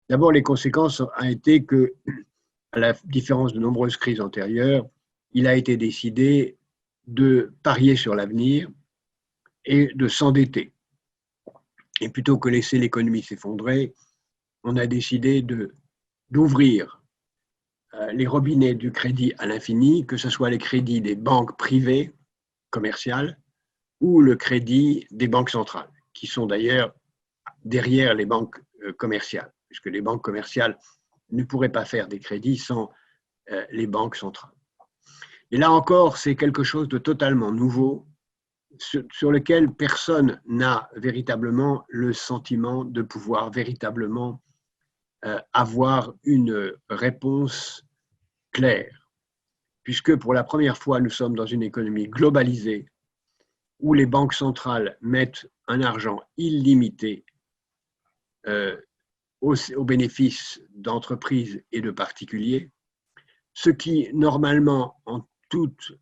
D'abord, les conséquences ont été que, à la différence de nombreuses crises antérieures, il a été décidé de parier sur l'avenir et de s'endetter. Et plutôt que laisser l'économie s'effondrer, on a décidé d'ouvrir les robinets du crédit à l'infini, que ce soit les crédits des banques privées commerciales ou le crédit des banques centrales, qui sont d'ailleurs derrière les banques commerciales, puisque les banques commerciales ne pourraient pas faire des crédits sans les banques centrales. Et là encore, c'est quelque chose de totalement nouveau, sur lequel personne n'a véritablement le sentiment de pouvoir véritablement avoir une réponse claire, puisque pour la première fois, nous sommes dans une économie globalisée où les banques centrales mettent un argent illimité au bénéfice d'entreprises et de particuliers, ce qui, normalement, en toute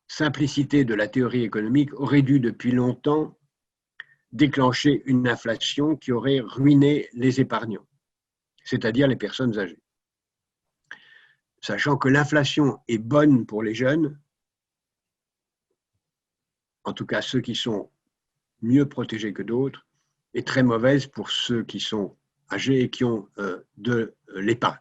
simplicité de la théorie économique, aurait dû depuis longtemps déclencher une inflation qui aurait ruiné les épargnants, c'est-à-dire les personnes âgées. Sachant que l'inflation est bonne pour les jeunes, en tout cas ceux qui sont mieux protégés que d'autres, et très mauvaise pour ceux qui sont âgés et qui ont de l'épargne.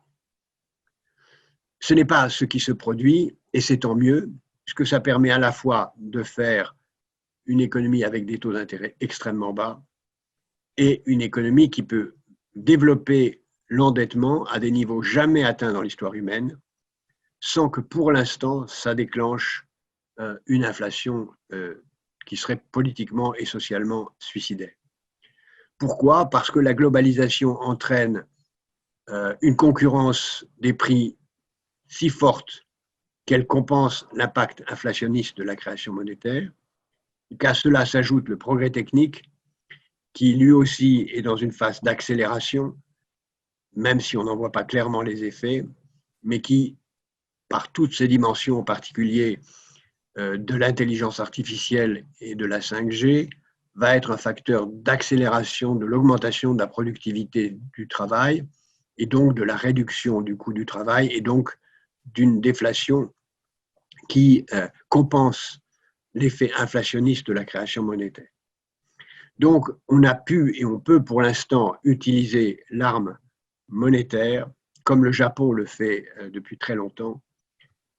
Ce n'est pas ce qui se produit, et c'est tant mieux, puisque ça permet à la fois de faire une économie avec des taux d'intérêt extrêmement bas et une économie qui peut développer l'endettement à des niveaux jamais atteints dans l'histoire humaine, sans que pour l'instant ça déclenche une inflation qui serait politiquement et socialement suicidaire. Pourquoi? Parce que la globalisation entraîne une concurrence des prix si forte qu'elle compense l'impact inflationniste de la création monétaire, qu'à cela s'ajoute le progrès technique qui lui aussi est dans une phase d'accélération, même si on n'en voit pas clairement les effets, mais qui, par toutes ses dimensions, en particulier de l'intelligence artificielle et de la 5G, va être un facteur d'accélération de l'augmentation de la productivité du travail et donc de la réduction du coût du travail et donc d'une déflation qui compense l'effet inflationniste de la création monétaire. Donc, on a pu et on peut pour l'instant utiliser l'arme monétaire, comme le Japon le fait depuis très longtemps,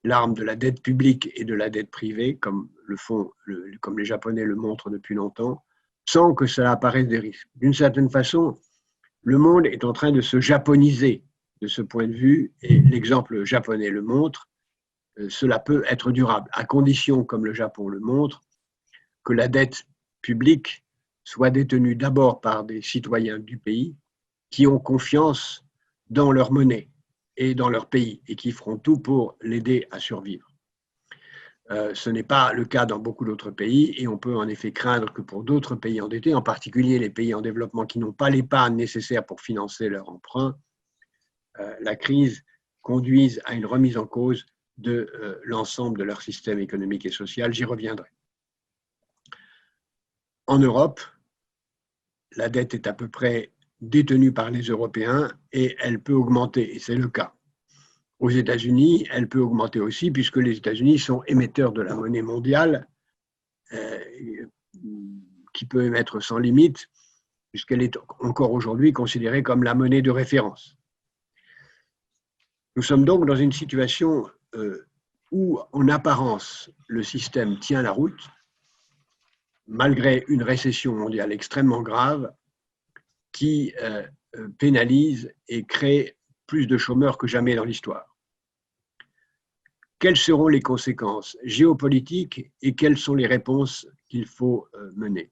l'arme de la dette publique et de la dette privée, comme les Japonais le montrent depuis longtemps, sans que cela apparaisse des risques. D'une certaine façon, le monde est en train de se japoniser de ce point de vue, et l'exemple japonais le montre, cela peut être durable, à condition, comme le Japon le montre, que la dette publique soit détenue d'abord par des citoyens du pays qui ont confiance dans leur monnaie et dans leur pays et qui feront tout pour l'aider à survivre. Ce n'est pas le cas dans beaucoup d'autres pays et on peut en effet craindre que pour d'autres pays endettés, en particulier les pays en développement qui n'ont pas l'épargne nécessaire pour financer leur emprunt, la crise conduise à une remise en cause de l'ensemble de leur système économique et social. J'y reviendrai. En Europe, la dette est à peu près détenue par les Européens et elle peut augmenter, et c'est le cas. Aux États-Unis, elle peut augmenter aussi puisque les États-Unis sont émetteurs de la monnaie mondiale qui peut émettre sans limite puisqu'elle est encore aujourd'hui considérée comme la monnaie de référence. Nous sommes donc dans une situation où, en apparence, le système tient la route, malgré une récession mondiale extrêmement grave qui pénalise et crée plus de chômeurs que jamais dans l'histoire. Quelles seront les conséquences géopolitiques et quelles sont les réponses qu'il faut mener?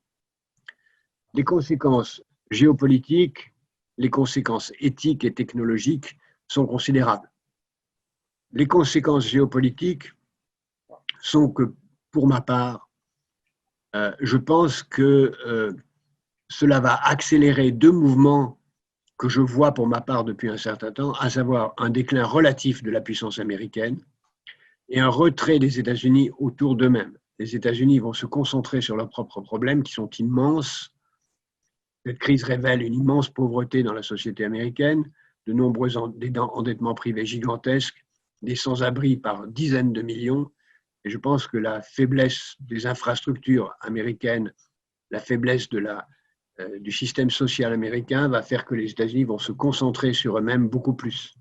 Les conséquences géopolitiques, les conséquences éthiques et technologiques sont considérables. Les conséquences géopolitiques sont que, pour ma part, je pense que cela va accélérer deux mouvements que je vois pour ma part depuis un certain temps, à savoir un déclin relatif de la puissance américaine et un retrait des États-Unis autour d'eux-mêmes. Les États-Unis vont se concentrer sur leurs propres problèmes qui sont immenses Cette crise révèle une immense pauvreté dans la société américaine, de nombreux endettements privés gigantesques, des sans-abri par dizaines de millions. Et je pense que la faiblesse des infrastructures américaines, la faiblesse du système social américain va faire que les États-Unis vont se concentrer sur eux-mêmes beaucoup plus.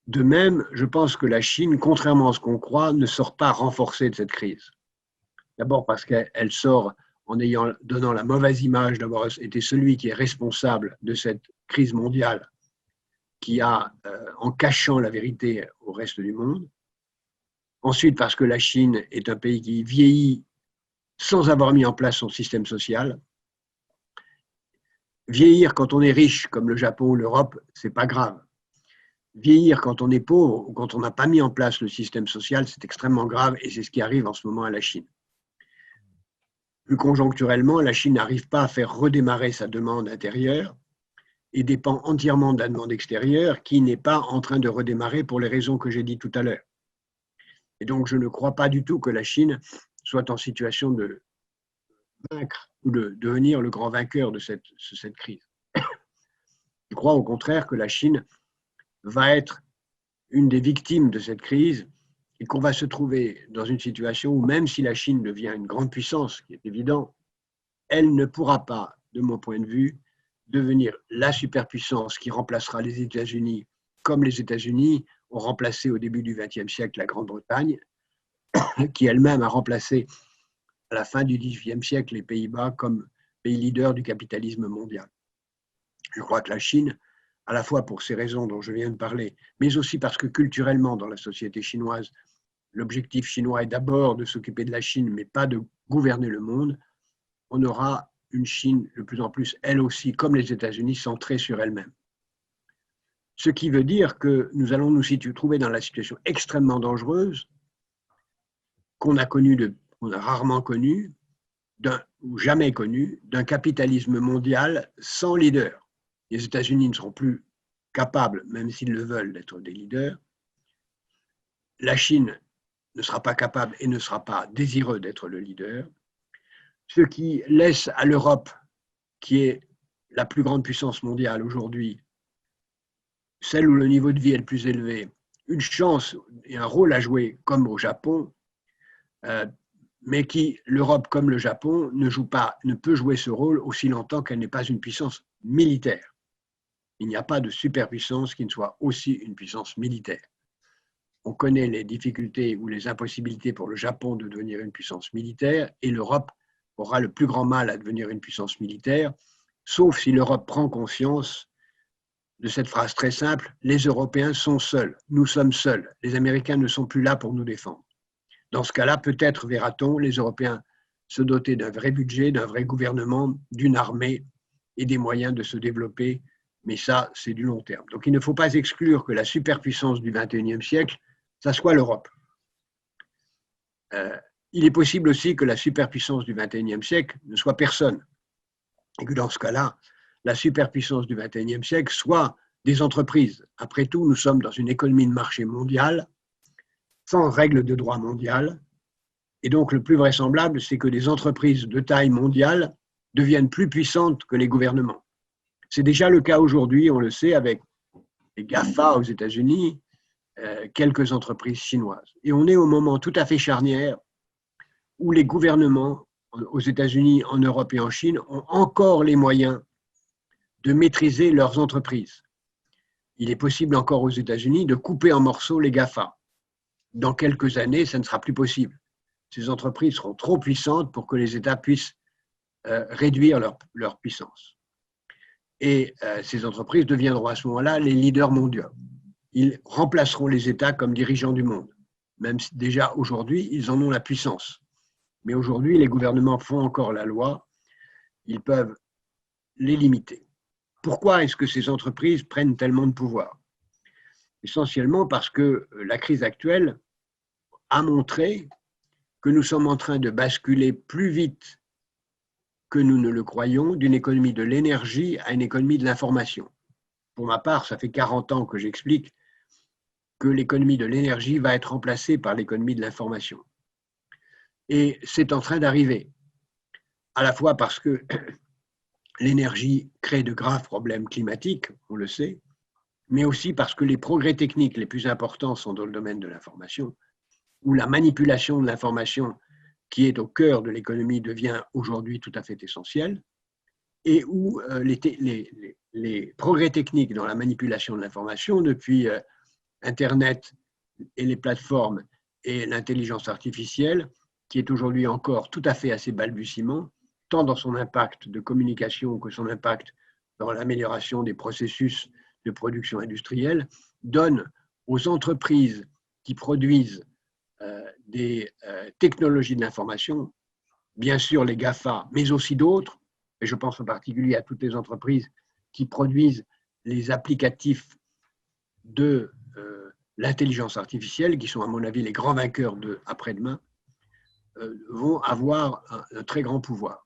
De même, je pense que la Chine, contrairement à ce qu'on croit, ne sort pas renforcée de cette crise. D'abord parce qu'elle sort en donnant la mauvaise image d'avoir été celui qui est responsable de cette crise mondiale, en cachant la vérité au reste du monde. Ensuite, parce que la Chine est un pays qui vieillit sans avoir mis en place son système social. Vieillir quand on est riche, comme le Japon ou l'Europe, c'est pas grave. Vieillir quand on est pauvre ou quand on n'a pas mis en place le système social, c'est extrêmement grave et c'est ce qui arrive en ce moment à la Chine. Plus conjoncturellement, la Chine n'arrive pas à faire redémarrer sa demande intérieure et dépend entièrement de la demande extérieure qui n'est pas en train de redémarrer pour les raisons que j'ai dit tout à l'heure. Et donc, je ne crois pas du tout que la Chine soit en situation de vaincre ou de devenir le grand vainqueur de cette crise. Je crois au contraire que la Chine va être une des victimes de cette crise et qu'on va se trouver dans une situation où même si la Chine devient une grande puissance, ce qui est évident, elle ne pourra pas, de mon point de vue, devenir la superpuissance qui remplacera les États-Unis comme les États-Unis ont remplacé au début du XXe siècle la Grande-Bretagne, qui elle-même a remplacé à la fin du XVIIIe siècle les Pays-Bas comme pays leader du capitalisme mondial. Je crois que la Chine, à la fois pour ces raisons dont je viens de parler, mais aussi parce que culturellement, dans la société chinoise, l'objectif chinois est d'abord de s'occuper de la Chine, mais pas de gouverner le monde, on aura une Chine de plus en plus, elle aussi, comme les États-Unis, centrée sur elle-même. Ce qui veut dire que nous allons nous trouver dans la situation extrêmement dangereuse qu'on a rarement connue, ou jamais connue, d'un capitalisme mondial sans leader. Les États-Unis ne seront plus capables, même s'ils le veulent, d'être des leaders. La Chine ne sera pas capable et ne sera pas désireux d'être le leader, ce qui laisse à l'Europe, qui est la plus grande puissance mondiale aujourd'hui, celle où le niveau de vie est le plus élevé, une chance et un rôle à jouer comme au Japon, mais qui, l'Europe comme le Japon, ne peut jouer ce rôle aussi longtemps qu'elle n'est pas une puissance militaire. Il n'y a pas de superpuissance qui ne soit aussi une puissance militaire. On connaît les difficultés ou les impossibilités pour le Japon de devenir une puissance militaire et l'Europe aura le plus grand mal à devenir une puissance militaire, sauf si l'Europe prend conscience de cette phrase très simple, les Européens sont seuls, nous sommes seuls, les Américains ne sont plus là pour nous défendre. Dans ce cas-là, peut-être verra-t-on les Européens se doter d'un vrai budget, d'un vrai gouvernement, d'une armée et des moyens de se développer, mais ça, c'est du long terme. Donc il ne faut pas exclure que la superpuissance du XXIe siècle, ça soit l'Europe. Il est possible aussi que la superpuissance du XXIe siècle ne soit personne, et que dans ce cas-là, la superpuissance du XXIe siècle soit des entreprises. Après tout, nous sommes dans une économie de marché mondiale, sans règles de droit mondial, et donc le plus vraisemblable, c'est que des entreprises de taille mondiale deviennent plus puissantes que les gouvernements. C'est déjà le cas aujourd'hui, on le sait, avec les GAFA aux États-Unis, quelques entreprises chinoises. Et on est au moment tout à fait charnière où les gouvernements aux États-Unis, en Europe et en Chine ont encore les moyens de maîtriser leurs entreprises. Il est possible encore aux États-Unis de couper en morceaux les GAFA. Dans quelques années, ça ne sera plus possible. Ces entreprises seront trop puissantes pour que les États puissent réduire leur puissance. Et ces entreprises deviendront à ce moment-là les leaders mondiaux. Ils remplaceront les États comme dirigeants du monde. Même si déjà aujourd'hui, ils en ont la puissance. Mais aujourd'hui, les gouvernements font encore la loi. Ils peuvent les limiter. Pourquoi est-ce que ces entreprises prennent tellement de pouvoir? Essentiellement parce que la crise actuelle a montré que nous sommes en train de basculer plus vite que nous ne le croyons d'une économie de l'énergie à une économie de l'information. Pour ma part, ça fait 40 ans que j'explique que l'économie de l'énergie va être remplacée par l'économie de l'information. Et c'est en train d'arriver, à la fois parce que l'énergie crée de graves problèmes climatiques, on le sait, mais aussi parce que les progrès techniques les plus importants sont dans le domaine de l'information, où la manipulation de l'information qui est au cœur de l'économie devient aujourd'hui tout à fait essentielle, et où les progrès techniques dans la manipulation de l'information, depuis Internet et les plateformes et l'intelligence artificielle, qui est aujourd'hui encore tout à fait à ses balbutiements, tant dans son impact de communication que son impact dans l'amélioration des processus de production industrielle, donne aux entreprises qui produisent des technologies de l'information, bien sûr les GAFA, mais aussi d'autres, et je pense en particulier à toutes les entreprises qui produisent les applicatifs de l'intelligence artificielle, qui sont à mon avis les grands vainqueurs de après-demain, vont avoir un très grand pouvoir.